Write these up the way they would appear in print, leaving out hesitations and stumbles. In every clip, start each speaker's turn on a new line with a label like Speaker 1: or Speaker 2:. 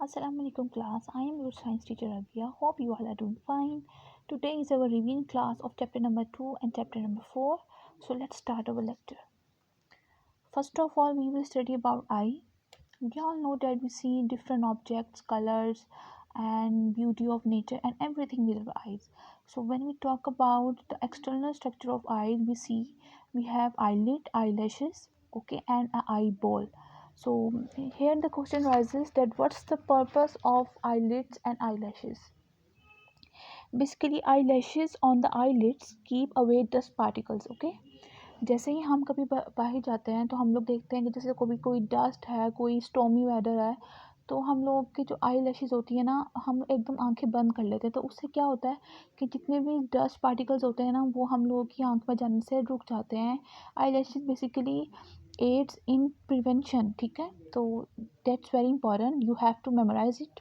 Speaker 1: Assalamualaikum class. I am your science teacher Rabia. Hope you all are doing fine. Today is our reviewing class of chapter number 2 and chapter number 4. So let's start our lecture. First of all, we will study about eye. We all know that we see different objects, colors, and beauty of nature and everything with our eyes. So when we talk about the external structure of eyes, we have eyelid, eyelashes, okay, and an eyeball. So here the question rises that what's the purpose of eyelids and eyelashes? Basically, eyelashes on the eyelids keep away dust particles, okay. जैसे ही हम कभी बाहर जाते हैं तो हम लोग देखते हैं कि जैसे कभी कोई डस्ट है, कोई स्टॉर्मी वेदर है, तो हम लोग की जो आई लैशेज़ होती है ना, हम एकदम आंखें बंद कर लेते हैं। तो उससे क्या होता है कि जितने भी डस्ट पार्टिकल्स होते हैं ना, वो हम लोगों की आंख में जाने से रुक जाते हैं। Eye lashes basically aids in prevention, ठीक है। तो that's very important, you have to memorise it.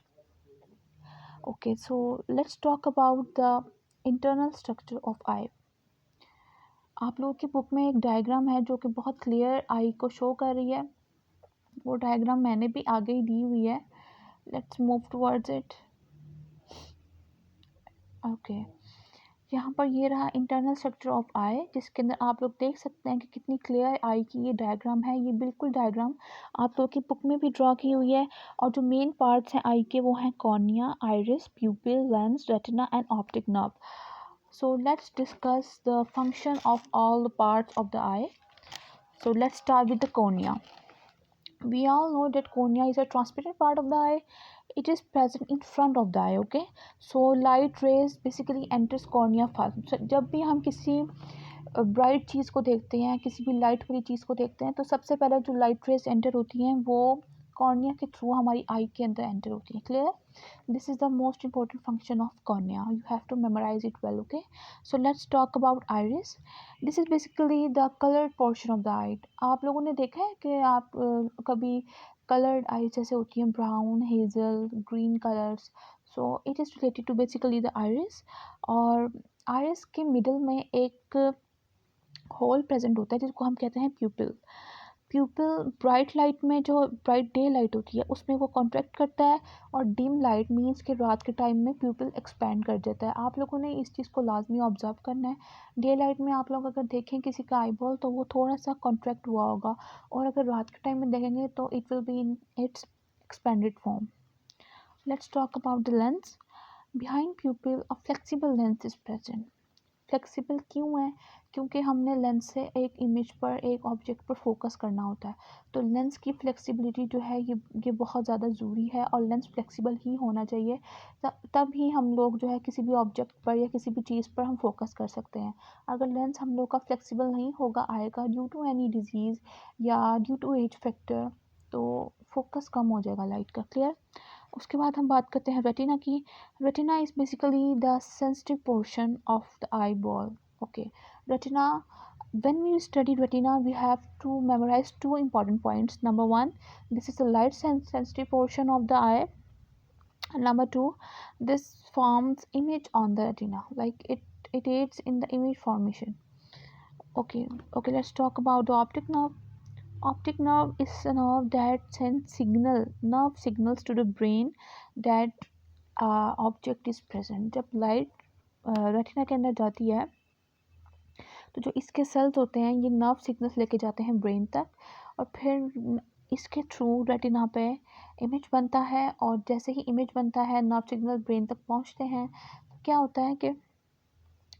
Speaker 1: Okay, so let's talk about the internal structure of eye. आप लोगों की बुक में एक डायग्राम है जो कि बहुत क्लियर आई को शो कर रही है। वो डायग्राम मैंने भी आगे ही दी हुई है। Let's move towards it. Okay, यहाँ पर ये रहा इंटरनल स्ट्रक्चर ऑफ आई, जिसके अंदर आप लोग देख सकते हैं कि कितनी क्लियर आई की ये डायग्राम है। ये बिल्कुल डायग्राम आप लोगों की बुक में भी ड्रॉ की हुई है। और जो मेन पार्ट्स हैं आई के, वो हैं cornea, iris, प्यूपिल, lens, retina and optic nerve. So let's discuss the function of all the parts of the eye. So let's start with the cornea. We all know that cornea is a transparent part of the eye. It is present in front of the eye, okay. So light rays basically enters cornea first. So जब भी हम किसी bright चीज़ को देखते हैं, किसी भी light वाली चीज़ को देखते हैं, तो सबसे पहले जो लाइट रेज एंटर होती हैं वो कॉर्निया के थ्रू हमारी आई के अंदर एंटर होती है। Clear? This is the most important function of cornea. You have to memorize it well, okay. So let's talk about iris. This is basically the colored portion of the eye. आप लोगों ने देखा है कि आप कभी colored eyes जैसे होती हैं brown, hazel, green colors. So it is related to basically the iris. और iris के middle में एक होल प्रेजेंट होता है जिसको हम कहते हैं प्यूपिल। प्यूपिल ब्राइट लाइट में, जो ब्राइट डे लाइट होती है, उसमें वो कॉन्ट्रैक्ट करता है, और डिम लाइट मीन्स कि रात के टाइम में प्यूपिल एक्सपैंड कर देता है। आप लोगों ने इस चीज़ को लाजमी ऑब्जर्व करना है। डे लाइट में आप लोग अगर देखें किसी का आईबॉल, तो वो थोड़ा सा कॉन्ट्रैक्ट हुआ होगा, और अगर रात के टाइम में देखेंगे तो it will be in its expanded form. Let's talk about the lens. Behind प्यूपिल a flexible lens is present. Flexible क्यों है? क्योंकि हमने लेंस से एक इमेज पर, एक ऑब्जेक्ट पर फोकस करना होता है। तो लेंस की फ्लेक्सिबिलिटी जो है ये बहुत ज़्यादा ज़रूरी है, और लेंस फ्लेक्सिबल ही होना चाहिए। तब ही हम लोग जो है किसी भी ऑब्जेक्ट पर या किसी भी चीज़ पर हम फोकस कर सकते हैं। अगर लेंस हम लोग का फ्लेक्सिबल नहीं होगा आएगा ड्यू टू एनी डिजीज़ या ड्यू टू एज फैक्टर, तो फोकस कम हो जाएगा लाइट का। क्लियर? उसके बाद हम बात करते हैं रेटिना की। Retina is basically the sensitive portion of the eye ball, okay. Retina, when we study retina we have to memorize two important points. Number one, this is the light sensitive portion of the eye. Number two, this forms image on the retina, like it aids in the image formation. Okay, let's talk about the optic nerve. Optic nerve is a nerve that sends nerve signals to the brain that object is present. जब light retina के अंदर जाती है, तो जो इसके sales होते हैं ये नर्व सिग्नल्स लेके जाते हैं ब्रेन तक, और फिर इसके थ्रू रेटिना पे इमेज बनता है। और जैसे ही इमेज बनता है, नर्व सिग्नल ब्रेन तक पहुंचते हैं, तो क्या होता है कि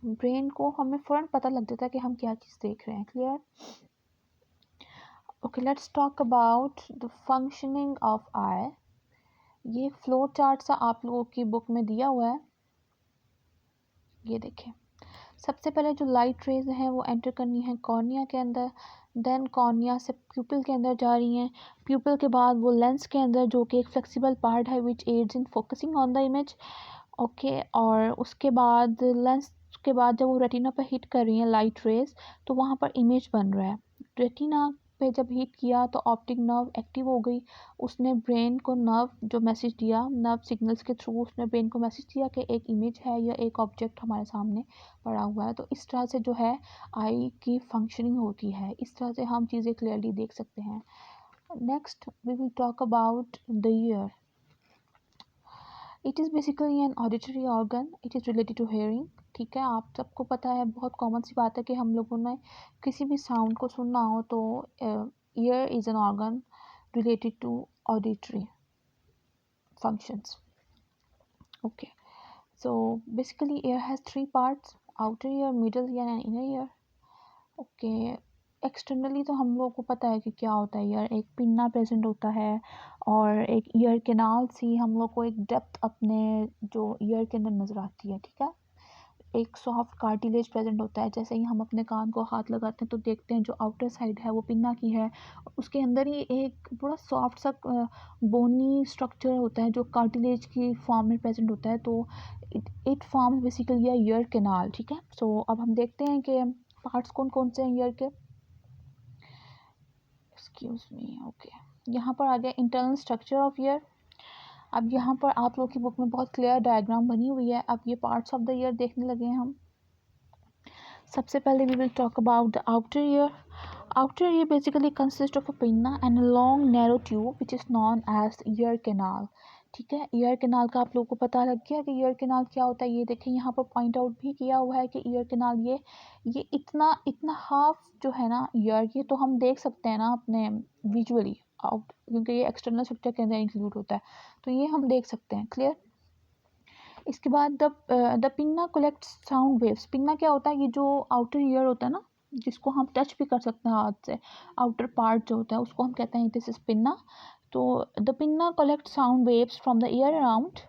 Speaker 1: ब्रेन को हमें फ़ौरन पता लग जाता है कि हम क्या चीज़ देख रहे हैं। Clear? Okay, let's talk about the functioning of eye. ये फ्लो चार्ट सा आप लोगों की बुक में दिया हुआ है, ये देखें। सबसे पहले जो लाइट रेज हैं वो एंटर करनी है कॉर्निया के अंदर, देन कॉर्निया से प्यूपिल के अंदर जा रही हैं। प्यूपिल के बाद वो लेंस के अंदर, जो कि एक फ्लेक्सिबल पार्ट है which aids in focusing on the image, okay. और उसके बाद लेंस के बाद जब वो रेटिना पर हिट कर रही हैं लाइट रेज, तो वहाँ पर इमेज बन रहा है। रेटिना पे जब हिट किया तो ऑप्टिक नर्व एक्टिव हो गई, उसने ब्रेन को जो मैसेज दिया, नर्व सिग्नल्स के थ्रू उसने ब्रेन को मैसेज दिया कि एक इमेज है या एक ऑब्जेक्ट हमारे सामने पड़ा हुआ है। तो इस तरह से जो है आई की फंक्शनिंग होती है, इस तरह से हम चीज़ें क्लियरली देख सकते हैं। Next we will talk about the ear. It is basically an auditory organ, it is related to hearing. ठीक है, आप सबको पता है, बहुत कॉमन सी बात है कि हम लोगों ने किसी भी साउंड को सुनना हो तो ear is an organ related to auditory functions. Okay, so basically ear has three parts: outer ear, middle ear and inner ear. Okay, externally तो हम लोगों को पता है कि क्या होता है ईयर, एक पिन्ना प्रेजेंट होता है और एक ईयर केनाल सी हम लोग को एक डेप्थ अपने जो ईयर के अंदर नज़र आती है। ठीक है, एक सॉफ्ट कार्टिलेज प्रेजेंट होता है, जैसे ही हम अपने कान को हाथ लगाते हैं तो देखते हैं जो आउटर साइड है वो पिन्ना की है, उसके अंदर ही एक बड़ा सॉफ्ट सा बोनी स्ट्रक्चर होता है जो कार्टिलेज की फॉर्म में प्रेजेंट होता है, तो it forms basically a year canal. ठीक है, सो अब हम देखते हैं कि पार्ट्स कौन कौन से हैं ईयर के। एक्सक्यूज मी, ओके, यहाँ पर आ गया इंटरनल स्ट्रक्चर ऑफ ईयर। अब यहाँ पर आप लोग की बुक में बहुत क्लियर डायग्राम बनी हुई है। अब ये पार्ट्स ऑफ द ईयर देखने लगे हैं हम। सबसे पहले we will talk about the outer ear. Outer ear basically consist of a pinna and a long narrow tube which is known as ear canal. ठीक है, ईयर कैनाल का आप लोगों को पता लग गया कि ईयर कैनाल क्या होता है। ये देखें, यहाँ पर पॉइंट आउट भी किया हुआ है कि ईयर कैनाल ये इतना इतना हाफ जो है ना ईयर, ये तो हम देख सकते हैं ना अपने विजुअली आउट, क्योंकि ये एक्सटर्नल स्ट्रक्चर के अंदर इंक्लूड होता है, तो ये हम देख सकते हैं। क्लियर। इसके बाद the pinna collect sound waves. Pinna क्या होता है, ये जो आउटर ईयर होता है ना, जिसको हम टच भी कर सकते हैं हाथ से, आउटर पार्ट जो होता है उसको हम कहते हैं दिस इज पिन्ना। तो the pinna collect sound waves from the year around.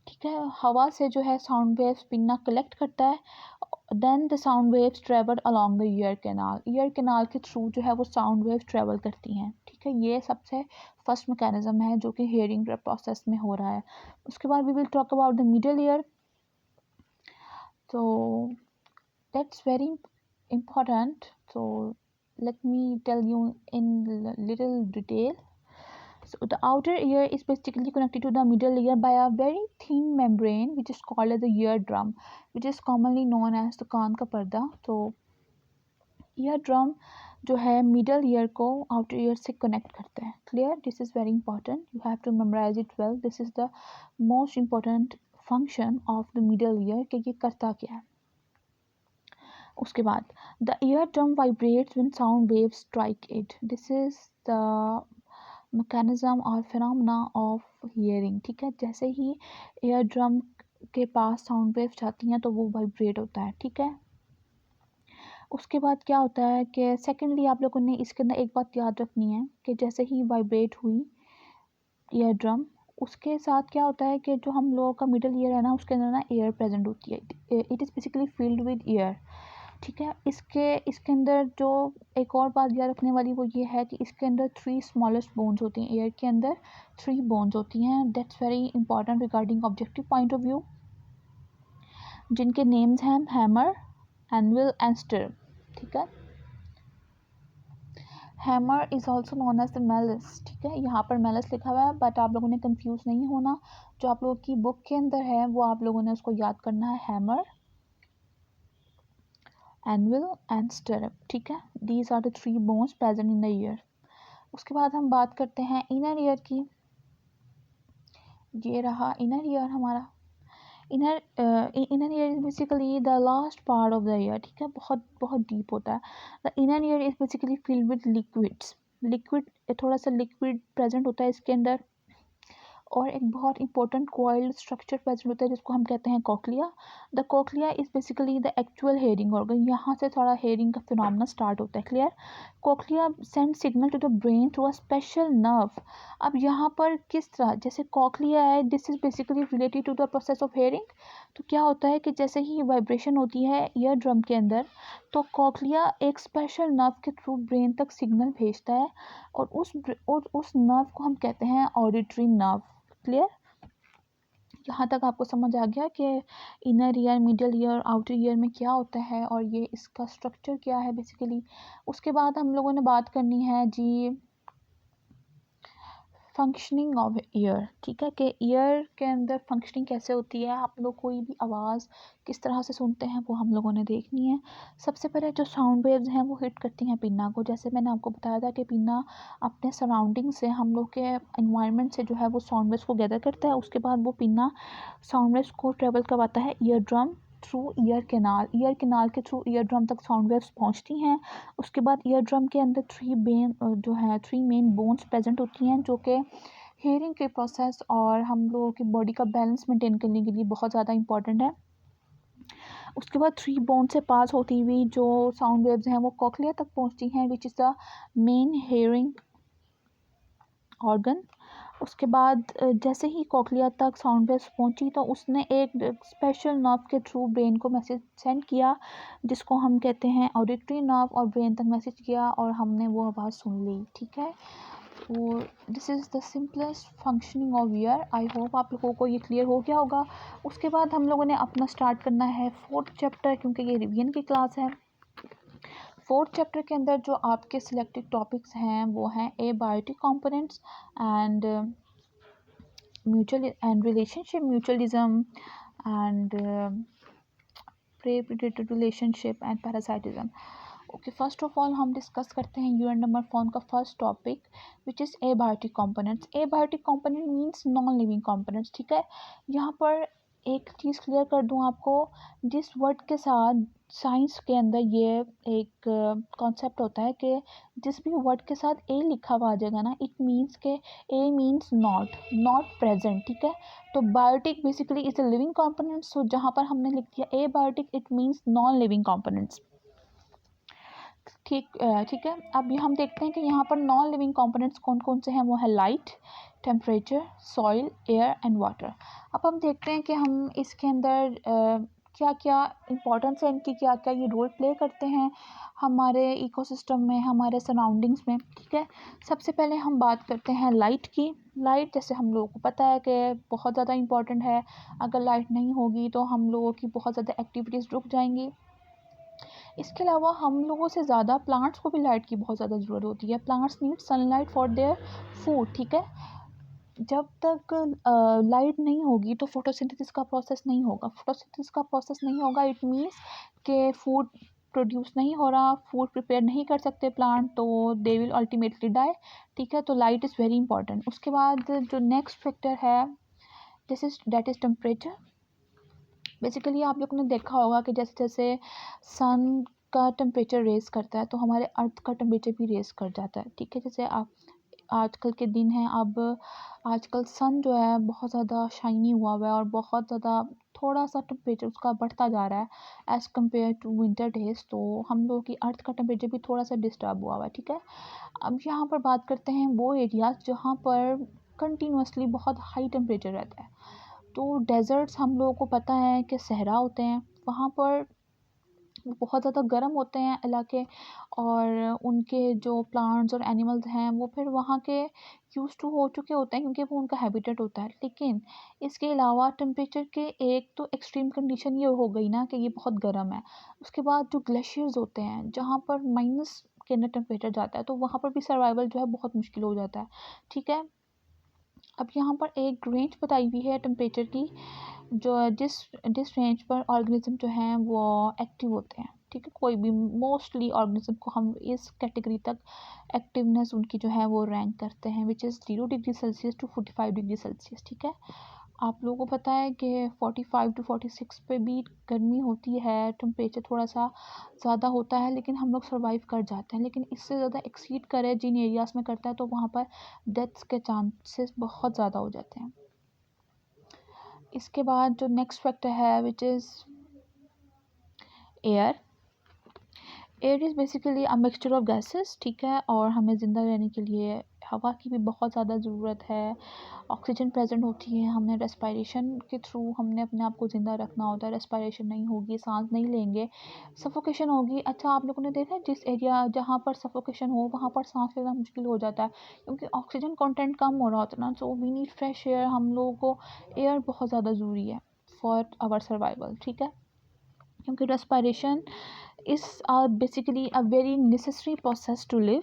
Speaker 1: ठीक है, हवा से जो है साउंड वेव्स पिन्ना कलेक्ट करता है। Then the sound waves travel along the ear canal. Ear canal के थ्रू जो है वो साउंड वेव ट्रेवल करती हैं। ठीक है, ये सबसे फर्स्ट मैकेनिज्म है जो कि हेयरिंग प्रोसेस में हो रहा है। उसके बाद we will talk about the middle ear. So that's very important. So let me tell you in little detail. So the outer ear is basically connected to the middle ear by a very thin membrane which is called as the eardrum, which is commonly known as the कान का पर्दा। तो eardrum जो है middle ear को outer ear से connect करता है। Clear, this is very important, you have to memorise it well. This is the most important function of the middle ear कि ये करता क्या है। उसके बाद the ear drum vibrates when sound waves strike it. This is the mechanism और phenomena of hearing. ठीक है, जैसे ही ईयर ड्रम के पास साउंड वेव्स जाती हैं तो वो वाइब्रेट होता है। ठीक है, उसके बाद क्या होता है कि सेकेंडली आप लोगों ने इसके अंदर एक बात याद रखनी है कि जैसे ही वाइब्रेट हुई ईयर ड्रम, उसके साथ क्या होता है कि जो हम लोगों का मिडल ईयर है ना, उसके अंदर ना एयर प्रेजेंट होती है। It is basically filled with air. ठीक है, इसके अंदर जो एक और बात याद रखने वाली वो ये है कि इसके अंदर 3 स्मॉलेस्ट बोन्स होती हैं। एयर के अंदर 3 बोन्स होती हैं। That's very important regarding objective point of view, जिनके नेम्स हैं हैमर, एनविल एंड स्टिर्प। ठीक है, hammer is also known as the malleus. ठीक है, यहाँ पर मेलिस लिखा हुआ है बट आप लोगों ने कंफ्यूज नहीं होना। जो आप लोगों की बुक के अंदर है वो आप लोगों ने उसको याद करना है, हैमर, एनविल एंड स्टिर्प। ठीक है, these are the 3 bones present in the ear. उसके बाद हम बात करते हैं इनर ईयर की। ये रहा इनर ईयर हमारा। Inner ear is basically the last part of the year. ठीक है, बहुत बहुत डीप होता है। The inner ear is basically filled with liquids. Liquid, थोड़ा सा लिक्विड प्रेजेंट होता है इसके अंदर, और एक बहुत इंपॉर्टेंट कॉइल्ड स्ट्रक्चर प्रेजेंट होता है जिसको हम कहते हैं cochlea. The cochlea is basically the actual hearing organ. यहाँ से थोड़ा हेयरिंग का फिनोमेना स्टार्ट होता है। Clear, cochlea send signal to the brain through a special nerve. अब यहाँ पर किस तरह, जैसे कोक्लिया है, this is basically related to the process of hearing. तो क्या होता है कि जैसे ही वाइब्रेशन होती है ईयर ड्रम के अंदर, तो कोक्लिया एक स्पेशल नर्व के थ्रू ब्रेन तक सिग्नल भेजता है, और उस नर्व को हम कहते हैं ऑडिटरी नर्व। क्लियर, यहाँ तक आपको समझ आ गया कि inner ear, middle ear, outer year में क्या होता है और ये इसका स्ट्रक्चर क्या है बेसिकली। उसके बाद हम लोगों ने बात करनी है जी फंक्शनिंग ऑफ ईयर, ठीक है, कि ईयर के अंदर फंक्शनिंग कैसे होती है, आप लोग कोई भी आवाज़ किस तरह से सुनते हैं वो हम लोगों ने देखनी है। सबसे पहले जो साउंड वेव्स हैं वो हिट करती हैं पिन्ना को, जैसे मैंने आपको बताया था कि पिन्ना अपने सराउंडिंग से, हम लोग के एनवायरनमेंट से जो है वो साउंड वेव्स को गैदर करता है। उसके बाद वो पिन्ना साउंड वेव्स को ट्रेवल करवाता है ear drum through year canal के थ्रू ईयर ड्रम तक साउंड वेव्स पहुंचती हैं। उसके बाद ईयर ड्रम के अंदर थ्री मेन बोन्स प्रेजेंट होती हैं, जो कि हेयरिंग के प्रोसेस और हम लोगों की बॉडी का बैलेंस मेंटेन करने के लिए बहुत ज़्यादा इंपॉर्टेंट है। उसके बाद थ्री बोन से पास होती हुई जो साउंड वेव्स हैं वो कॉक्लिया तक पहुंचती हैं, which is the main hearing organ. उसके बाद जैसे ही कॉक्लिया तक साउंड वेव्स पहुंची तो उसने एक स्पेशल नर्व के थ्रू ब्रेन को मैसेज सेंड किया, जिसको हम कहते हैं ऑडिटरी नर्व, और ब्रेन तक मैसेज किया और हमने वो आवाज़ सुन ली, ठीक है। और this is the simplest functioning of year. I hope आप लोगों को ये क्लियर हो गया होगा। उसके बाद हम लोगों ने अपना स्टार्ट करना है 4th चैप्टर, क्योंकि ये रिवीजन की क्लास है। 4th चैप्टर के अंदर जो आपके सिलेक्टेड टॉपिक्स हैं वो हैं abiotic components and relationship, mutualism and prey predator relationship and parasitism. Okay, first of all हम डिस्कस करते हैं यूनिट नंबर 4 का first topic, which is abiotic components. Abiotic component means non living components, ठीक है। यहाँ पर एक चीज़ क्लियर कर दूँ आपको, जिस वर्ड के साथ साइंस के अंदर ये एक कॉन्सेप्ट होता है कि जिस भी वर्ड के साथ ए लिखा हुआ आ जाएगा ना, इट मीन्स के ए मीन्स नॉट प्रेजेंट, ठीक है। तो biotic basically is a living components, so जहाँ पर हमने लिख दिया abiotic, it means non living components, ठीक है। अब हम देखते हैं कि यहाँ पर नॉन लिविंग कंपोनेंट्स कौन कौन से हैं। वो है light, temperature, soil, air and water. अब हम देखते हैं कि हम इसके अंदर क्या क्या इंपॉर्टेंस है इनकी, क्या क्या ये रोल प्ले करते हैं हमारे इकोसिस्टम में, हमारे सराउंडिंग्स में, ठीक है। सबसे पहले हम बात करते हैं लाइट की। लाइट, जैसे हम लोगों को पता है कि बहुत ज़्यादा इंपॉर्टेंट है। अगर लाइट नहीं होगी तो हम लोगों की बहुत ज़्यादा एक्टिविटीज़ रुक जाएंगी। इसके अलावा हम लोगों से ज़्यादा प्लांट्स को भी लाइट की बहुत ज़्यादा ज़रूरत होती है। Plants need sunlight for their food, ठीक है। जब तक लाइट नहीं होगी तो फोटोसिंथेसिस का प्रोसेस नहीं होगा। फोटोसिंथेसिस का प्रोसेस नहीं होगा, इट मीन्स के फूड प्रोड्यूस नहीं हो रहा, फूड प्रिपेयर नहीं कर सकते प्लांट, तो दे विल अल्टीमेटली डाई, ठीक है। तो लाइट इज़ वेरी इंपॉर्टेंट। उसके बाद जो नेक्स्ट फैक्टर है, दैट इज़ टेम्परेचर। बेसिकली आप लोग ने देखा होगा कि जैसे जैसे सन का टेम्परेचर रेस करता है तो हमारे अर्थ का टेम्परेचर भी रेस कर जाता है, ठीक है। जैसे आप आजकल के दिन हैं, अब आजकल सन जो है बहुत ज़्यादा शाइनी हुआ है और बहुत ज़्यादा थोड़ा सा टेम्परेचर उसका बढ़ता जा रहा है as compare to winter days, तो हम लोगों की अर्थ का टेम्परेचर भी थोड़ा सा डिस्टर्ब हुआ है, ठीक है। अब यहाँ पर बात करते हैं वो एरियाज़ जहाँ पर कंटिन्यूसली बहुत हाई टेम्परेचर रहता है। तो डेज़र्ट्स हम लोगों को पता है कि सहरा होते हैं, वहाँ पर वो बहुत ज़्यादा गर्म होते हैं इलाके, और उनके जो प्लांट्स और एनिमल्स हैं वो फिर वहाँ के यूज़ टू हो चुके होते हैं, क्योंकि वो उनका हैबिटेट होता है। लेकिन इसके अलावा टेम्परेचर के एक तो एक्सट्रीम कंडीशन ये हो गई ना कि ये बहुत गर्म है। उसके बाद जो ग्लेशियर्स होते हैं जहाँ पर माइनस के अंदर टेम्परेचर जाता है, तो वहाँ पर भी सर्वाइवल जो है बहुत मुश्किल हो जाता है, ठीक है। अब यहाँ पर एक रेंज बताई हुई है टेम्परेचर की, जो जिस जिस रेंज पर ऑर्गेनिज्म जो हैं वो एक्टिव होते हैं, ठीक है। कोई भी मोस्टली ऑर्गेनिज्म को हम इस कैटेगरी तक एक्टिवनेस उनकी जो है वो रैंक करते हैं, which is 0 degree Celsius to 45 degree Celsius, ठीक है। आप लोगों को पता है कि 45 टू 46 पे भी गर्मी होती है, टेम्परेचर थोड़ा सा ज़्यादा होता है, लेकिन हम लोग सर्वाइव कर जाते हैं। लेकिन इससे ज़्यादा एक्सीड करे जिन एरियाज़ में करता है तो वहाँ पर डेथ्स के चांसेस बहुत ज़्यादा हो जाते हैं। इसके बाद जो नेक्स्ट फैक्टर है which is air. Air is basically a mixture of gases, ठीक है। और हमें ज़िंदा रहने के लिए हवा की भी बहुत ज़्यादा ज़रूरत है, ऑक्सीजन प्रेजेंट होती है, हमने रेस्पिरेशन के थ्रू हमने अपने आप को ज़िंदा रखना होता है। रेस्पिरेशन नहीं होगी, सांस नहीं लेंगे, सफोकेशन होगी। अच्छा, आप लोगों ने देखा है जिस एरिया जहाँ पर सफोकेशन हो वहाँ पर सांस लेना मुश्किल हो जाता है, क्योंकि ऑक्सीजन कंटेंट कम हो रहा होता है ना। So we need fresh air, हम लोगों को एयर बहुत ज़्यादा ज़रूरी है फॉर आवर सर्वाइवल, ठीक है। क्योंकि respiration is basically a very necessary process to live.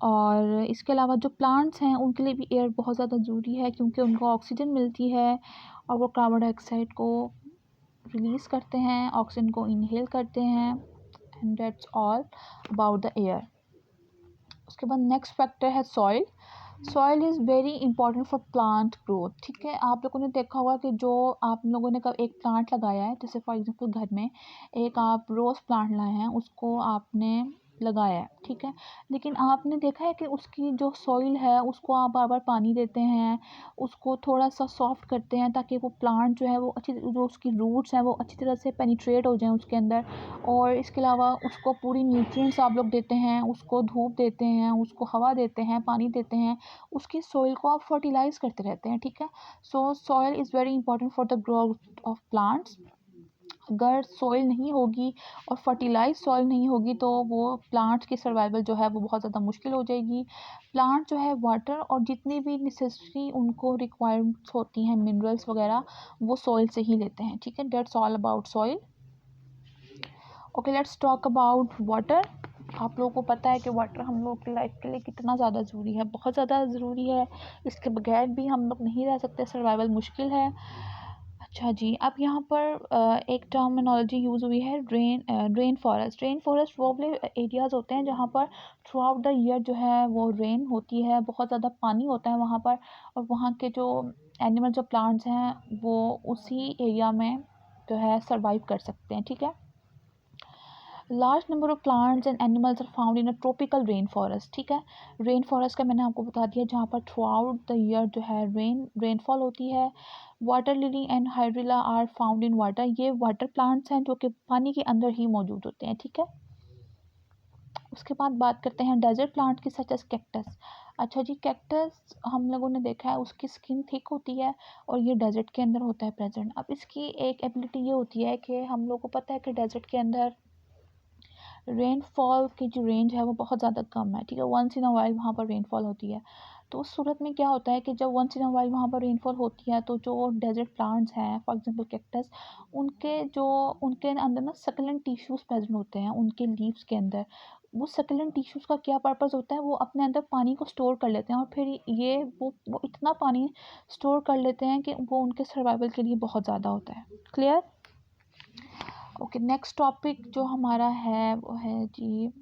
Speaker 1: और इसके अलावा जो प्लांट्स हैं उनके लिए भी एयर बहुत ज़्यादा ज़रूरी है, क्योंकि उनको ऑक्सीजन मिलती है और वो कार्बन डाइऑक्साइड को रिलीज़ करते हैं, ऑक्सीजन को इनहेल करते हैं। And that's all about the air. उसके बाद नेक्स्ट फैक्टर है soil. Soil is very important for plant growth. ठीक है, आप लोगों ने देखा होगा कि जो आप लोगों ने कब एक प्लांट लगाया है, जैसे फॉर एग्जांपल घर में एक आप रोज़ प्लांट लाए हैं, उसको आपने लगाया है, ठीक है, लेकिन आपने देखा है कि उसकी जो सॉइल है उसको आप बार बार पानी देते हैं, उसको थोड़ा सा सॉफ्ट करते हैं ताकि वो प्लांट जो है वो अच्छी, जो उसकी रूट्स हैं वो अच्छी तरह से पेनिट्रेट हो जाएं उसके अंदर। और इसके अलावा उसको पूरी न्यूट्रिएंट्स आप लोग देते हैं, उसको धूप देते हैं, उसको हवा देते हैं, पानी देते हैं, उसकी सॉइल को आप फर्टिलाइज़ करते रहते हैं। ठीक है, सो soil is very important for the growth of plants. अगर सॉइल नहीं होगी और फर्टिलाइज सॉइल नहीं होगी तो वो प्लांट्स की सर्वाइवल जो है वो बहुत ज़्यादा मुश्किल हो जाएगी। प्लांट जो है वाटर और जितनी भी नेसेसरी उनको रिक्वायरमेंट्स होती हैं, मिनरल्स वगैरह, वो सॉइल से ही लेते हैं। ठीक है, that's all about soil. Okay, let's talk about water. आप लोगों को पता है कि वाटर हम लोग की लाइफ के लिए कितना ज़्यादा ज़रूरी है, बहुत ज़्यादा ज़रूरी है। इसके बगैर भी हम लोग नहीं रह सकते, सर्वाइवल मुश्किल है। अच्छा जी, अब यहाँ पर एक टर्मिनोलॉजी यूज़ हुई है, रेन फॉरेस्ट। रेन फॉरेस्ट वो वाले एरियाज़ होते हैं जहाँ पर थ्रू आउट द ईयर जो है वो रेन होती है, बहुत ज़्यादा पानी होता है वहाँ पर, और वहाँ के जो एनिमल, जो प्लांट्स हैं, वो उसी एरिया में जो है सर्वाइव कर सकते हैं। ठीक है, large number of plants and animals are found in a tropical rain forest. ठीक है, रेन फॉरेस्ट का मैंने आपको बता दिया, जहाँ पर थ्रू आउट द ईयर जो है रेनफॉल होती है। Water lily and hydrilla are found in water. ये वाटर प्लांट्स हैं जो कि पानी के अंदर ही मौजूद होते हैं। ठीक है, उसके बाद बात करते हैं डेजर्ट प्लांट की, सच एस कैक्टस। अच्छा जी, कैक्टस हम लोगों ने देखा है उसकी स्किन थिक होती है और ये डेजर्ट के अंदर होता है प्रेजेंट। अब इसकी एक एबिलिटी ये होती है कि हम लोग को पता है कि डेजर्ट के अंदर रेनफॉल की जो रेंज है वो बहुत ज़्यादा कम है। ठीक है, वंस इन अ वाइल वहाँ पर रेनफॉल होती है। तो उस सूरत में क्या होता है कि जब वंस इन अ वाइल वहाँ पर रेनफॉल होती है तो जो डेजर्ट प्लांट्स हैं, फॉर एग्जांपल कैक्टस, उनके अंदर ना सकलेंट टिश्यूज़ प्रेजेंट होते हैं उनके लीव्स के अंदर। वो सकलेंट टिश्यूज़ का क्या पर्पस होता है, वो अपने अंदर पानी को स्टोर कर लेते हैं और फिर ये वो इतना पानी स्टोर कर लेते हैं कि वो उनके सर्वाइवल के लिए बहुत ज़्यादा होता है। क्लियर? ओके, नेक्स्ट टॉपिक जो हमारा है वो है जी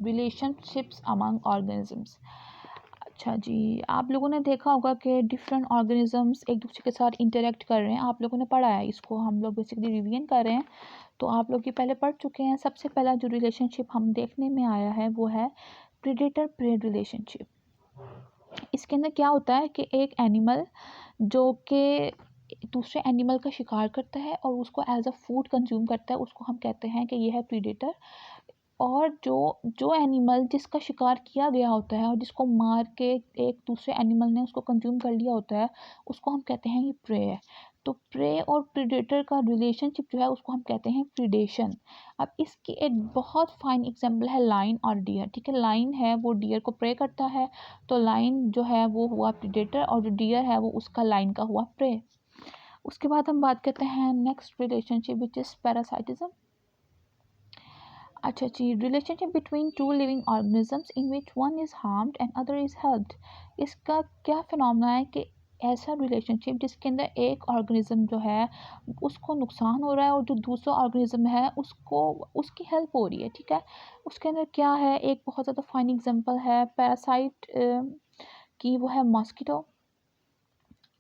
Speaker 1: रिलेशनशिप्स अमंग ऑर्गेनिजम्स। अच्छा जी, आप लोगों ने देखा होगा कि डिफरेंट ऑर्गेनिजम्स एक दूसरे के साथ इंटरेक्ट कर रहे हैं। आप लोगों ने पढ़ा है इसको, हम लोग बेसिकली रिवीजन कर रहे हैं, तो आप लोग ये पहले पढ़ चुके हैं। सबसे पहला जो रिलेशनशिप हम देखने में आया है वो है प्रेडेटर प्रे रिलेशनशिप। इसके अंदर क्या होता है कि एक एनिमल जो कि दूसरे एनिमल का शिकार करता है और उसको एज अ फूड कंज्यूम करता है, उसको हम कहते हैं कि ये है प्रीडेटर। और जो जो एनिमल जिसका शिकार किया गया होता है और जिसको मार के एक दूसरे एनिमल ने उसको कंज्यूम कर लिया होता है, उसको हम कहते हैं ये प्रे है। तो प्रे और प्रीडेटर का रिलेशनशिप जो है उसको हम कहते हैं प्रीडेशन। अब इसकी एक बहुत फाइन एग्जांपल है लाइन और डियर। ठीक है, लाइन है वो डियर को प्रे करता है, तो लाइन जो है वो हुआ प्रीडेटर और जो डियर है वो उसका लाइन का हुआ प्रे। उसके बाद हम बात करते हैं next relationship which is parasitism. अच्छा जी, relationship between two living organisms in which one is harmed and other is helped. इसका क्या फिनोमेना है कि ऐसा रिलेशनशिप जिसके अंदर एक ऑर्गेनिज्म जो है उसको नुकसान हो रहा है और जो दूसरा ऑर्गेनिज्म है उसको उसकी हेल्प हो रही है। ठीक है, उसके अंदर क्या है, एक बहुत ज़्यादा फाइन एग्जांपल है पैरासाइट की, वो है मॉस्किटो।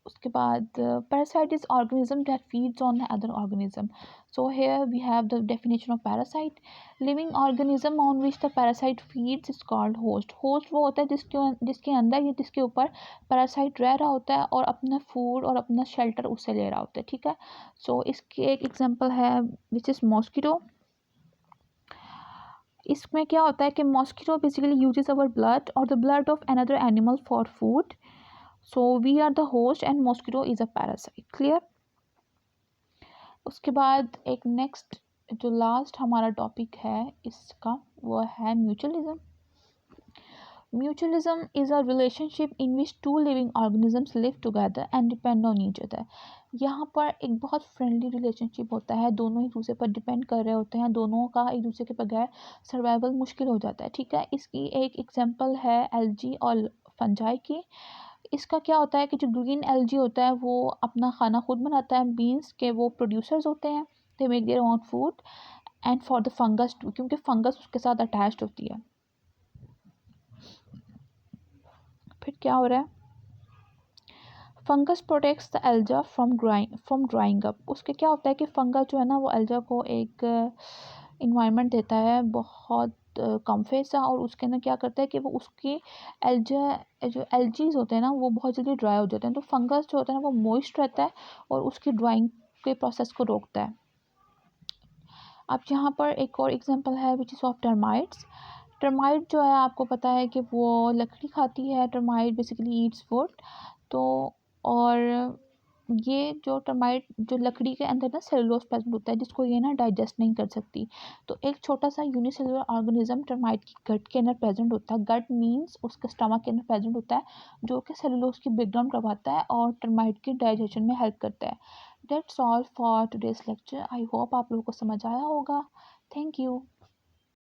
Speaker 1: उसके बाद parasite is organism that feeds on other organism. So here we have the definition of parasite. Living organism on which the parasite feeds is called host. Host वो होता है जिसके अंदर या जिसके ऊपर parasite रह रहा होता है और अपना food और अपना shelter उससे ले रहा होता है। ठीक है, so इसकी एक example है which is mosquito. इसमें क्या होता है कि mosquito basically uses our blood or the blood of another animal for food. So we are the host and mosquito is a parasite. Clear? उसके बाद एक नेक्स्ट जो लास्ट हमारा टॉपिक है इसका वो है mutualism. Mutualism is a relationship in which two living organisms live together and depend on each other. यहाँ पर एक बहुत फ्रेंडली रिलेशनशिप होता है, दोनों एक दूसरे पर डिपेंड कर रहे होते हैं, दोनों का एक दूसरे के बगैर सर्वाइवल मुश्किल हो जाता है, ठीक है। इसकी एक एग्जांपल है एलजी और फंजाई की। इसका क्या होता है कि जो ग्रीन एलजी होता है वो अपना खाना खुद बनाता है, बीन्स के वो प्रोड्यूसर्स होते हैं, they make their own food. And for the fungus too, क्योंकि फंगस उसके साथ अटैच्ड होती है। फिर क्या हो रहा है, fungus protects the alga from drying up. उसके क्या होता है कि फंगस जो है ना वो एल्जा को एक इन्वायरमेंट देता है बहुत कम्फे सा, और उसके अंदर क्या करता है कि वो उसकी एल्जा जो एल्जीज होते हैं ना वो बहुत जल्दी ड्राई हो जाते हैं, तो फंगस जो होता है ना वो मॉइस्ट रहता है और उसकी ड्राइंग के प्रोसेस को रोकता है। अब यहाँ पर एक और एग्जांपल है which is of termites. Termite जो है आपको पता है कि वो लकड़ी खाती है, टर्माइट बेसिकली ईट्स वुड। तो और ये जो टर्माइट जो लकड़ी के अंदर ना सेलुलोज प्रेजेंट होता है जिसको ये ना डाइजेस्ट नहीं कर सकती। तो एक छोटा सा यूनिसेलुलर ऑर्गेनिज्म टर्माइट की गट के अंदर प्रेजेंट होता है, गट मीन्स उसके स्टमक के अंदर प्रेजेंट होता है, जो कि सेलुलोज की ब्रेकडाउन करवाता है और टर्माइट की डाइजेशन में हेल्प करता है। That's all for today's lecture. I hope आप लोगों को समझ आया होगा। Thank you.